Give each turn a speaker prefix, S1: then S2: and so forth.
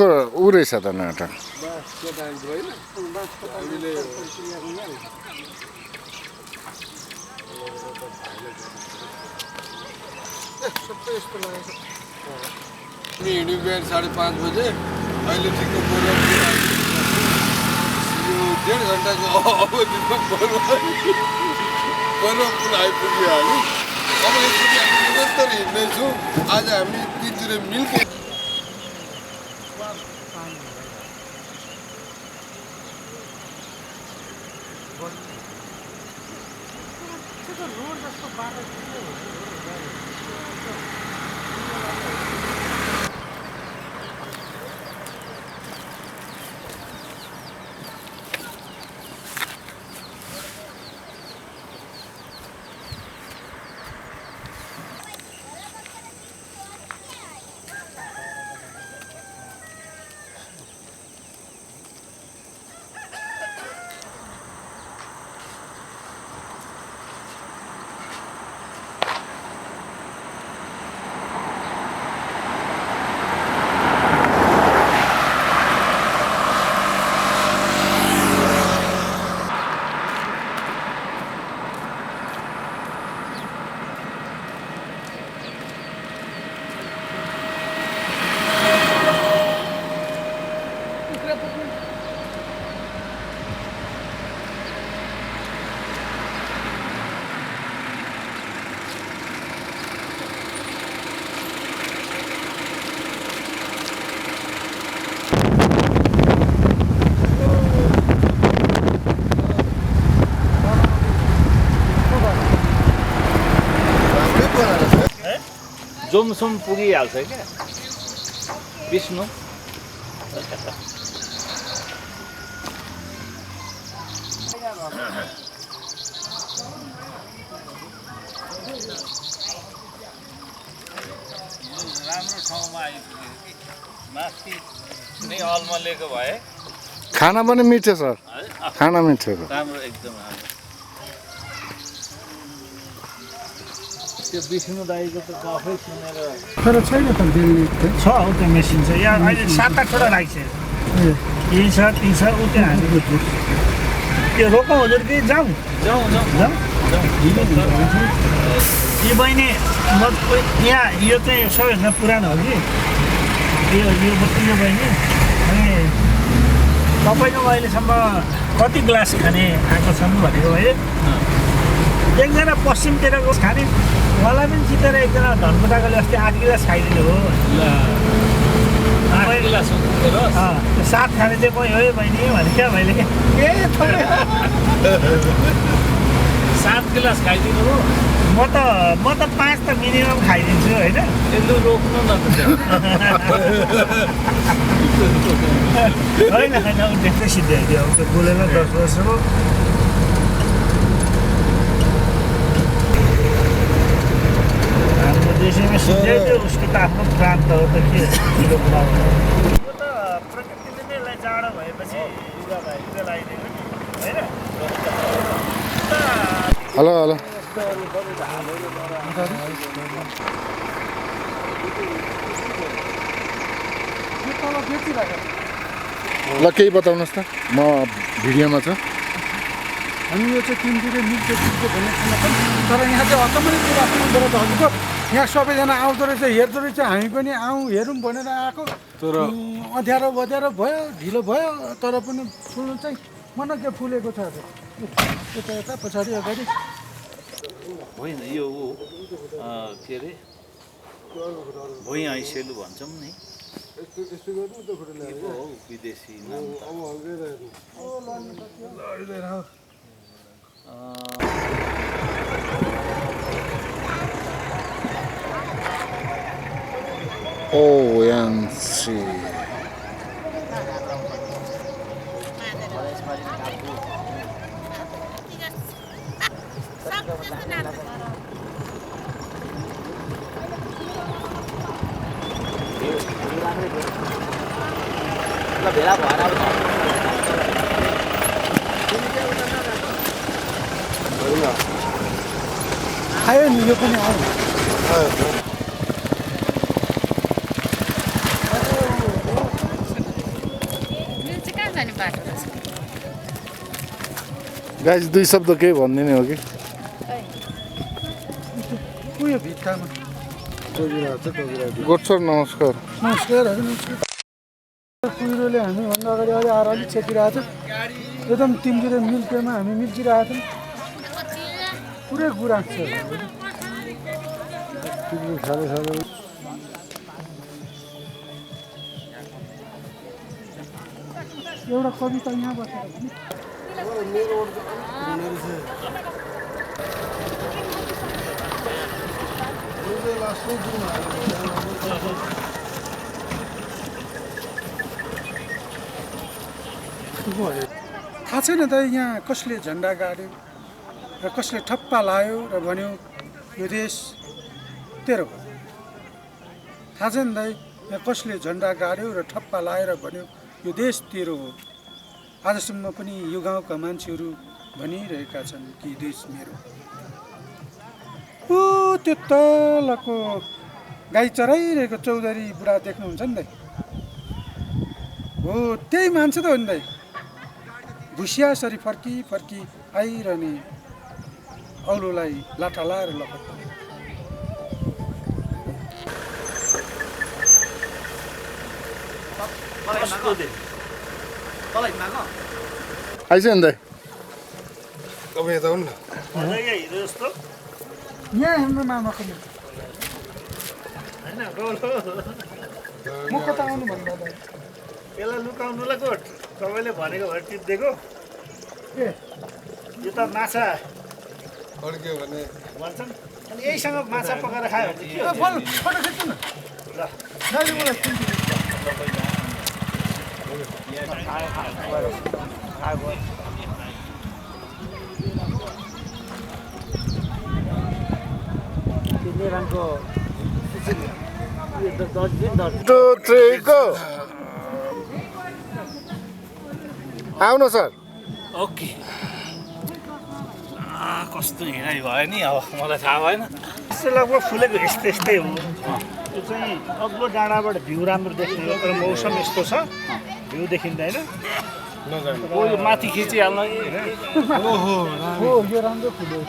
S1: ऊ रहेछ त नाटक
S2: हिँड्यो बिहान 5:30 बजे अहिले ठिक्क यो 1.5 घन्टाको अवधिमा बरुवा पुल आइपुगिहाल्यो। अब यसरी हामी निरन्तर हिँड्दैछौँ। आज हामी तिनजना मिल्के
S3: जोमसोम पुगिहाल्छ क्या विष्णु। राम्रो ठाउँमा आइपुग्यो कि माथि नै अल्मलेको भए
S1: खाना पनि मिठो छ खाना मिठो
S3: राम्रो एकदम राम्रो। त्यो विष्णु दाईको त गफै सुनेर
S4: तर छैन त दिल्ली
S5: छ हौ त्यो मेसिन छ यहाँ अहिले 7-8 राखिसक्यो। यही छ ती छ उ त्यहाँ हालेको छु त्यो रोकौँ हजुर कि जाउँ
S3: जाउँ
S5: यी बहिनी म यहाँ यो चाहिँ सबैभन्दा पुरानो हो कि यो बहिनी अनि तपाईँको अहिलेसम्म कति ग्लास खाने आएको छन् भनेको है। एकजना पश्चिमतिरको खाने उहाँलाई पनि जितेर एकजना धनकुटाकोले अस्ति 8 गिलास खाइदिनु हो।
S3: 8 गिलास
S5: त्यो 7 खाने चाहिँ कोही हो बहिनी भने क्या मैले ए थोरै
S3: 7 गिलास खाइदिनु हो।
S5: म त 5 त मिनिमम खाइदिन्छु होइन।
S3: यसो रोक्नु न त
S5: होइन उनीहरूले सिद्ध्याइदियो अब त्यो बोलेर 10 वर्षको हाम्रो देशमा सिद्ध्याइदियो उसको त आफ्नो प्रान्त हो त के ठुलो कुरा हो। यो त प्रकृतिले नै यसलाई जाडो भएपछि लुगा भाइले लगाइदियो नि होइन।
S1: हेलो हेलो ल केही बताउनुहोस् त म भिडियोमा छु।
S4: अनि यो चाहिँ तिनतिर मिल्छ भन्ने छैन पनि तर यहाँ चाहिँ अचम्मै कुरा सुन्दो रहेछ हजुरको यहाँ सबैजना आउँदो रहेछ हेर्दो रहेछ हामी पनि आउँ हेरौँ भनेर आएको तर अँध्यारो बध्यारो भयो ढिलो भयो तर पनि फुल चाहिँ मन के फुलेको छ यता यता पछाडि अगाडि
S3: होइन यो के अरे भुइँ ऐसेलु भन्छौँ नि विदेशी नाम
S1: ONC
S6: भेला भएर
S4: आयो नि यो पनि आयो
S6: नि बाटो रहेछ
S1: गाइस 2 शब्द केही भन्दिने हो कि
S4: उयो भित्तामा
S1: गोठ सर नमस्कार
S4: नमस्कार हजुर नमस्कार कुहिरोले हामीभन्दा अगाडि अलि आएर अलिक छेकिरहेको थियो एकदम तिनतिर मिल्केमा हामी मिल्किरहेको थियौँ पुरै गुराँस छ एउटा कविता यहाँ बसेर थाहा छैन त यहाँ कसले झन्डा गाड्यो र कसले ठप्पा लायो र भन्यो यो देश तेरो हो थाहा छैन दाइ यहाँ कसले झन्डा गाड्यो र ठप्पा लाएर भन्यो यो देश तेरो हो आजसम्म पनि यो गाउँका मान्छेहरू भनिरहेका छन् कि देश मेरो ओ त्यो तलको गाई चराइरहेको चौधरी बुढा देख्नुहुन्छ नि दाइ हो त्यही मान्छे त हो नि दाइ भुसियासरी फर्की फर्की आइरहने औलोलाई लाठा लाएर लपट
S1: आइस नि दाइ
S2: तपाईँ यता हुनु न
S5: हिरो जस्तो
S4: यहाँ हाम्रो मामाको नि
S5: होइन गौलो
S4: म कता आउनु भन्दा दाइ
S5: यसलाई लुकाउनुलाई कोट तपाईँले भनेको भएर टिप्दिएको
S4: ए
S5: यो त माछा
S2: अड्क्यो भने
S5: भन्छन् अनि यहीसँग माछा पकाएर खायो भने के
S4: बोल फोटो खिच्नु न
S5: ल
S4: दाइले मलाई चिन्छु
S5: नेराङको 10 दिन
S1: 2 3 गो आउनु सर
S3: ओके कस्तो हिँडाइ भयो नि अब मलाई थाहा भएन
S5: यस्तो लगभग फुलेको यस्तै यस्तै हो त्यो चाहिँ अग्लो डाँडाबाट भ्यू राम्रो देख्ने हो तर मौसम यस्तो छ भ्यू देखिँदैन
S3: कोही माथि खिचिहाल्नु
S4: हो यो राम्रो फुल्यो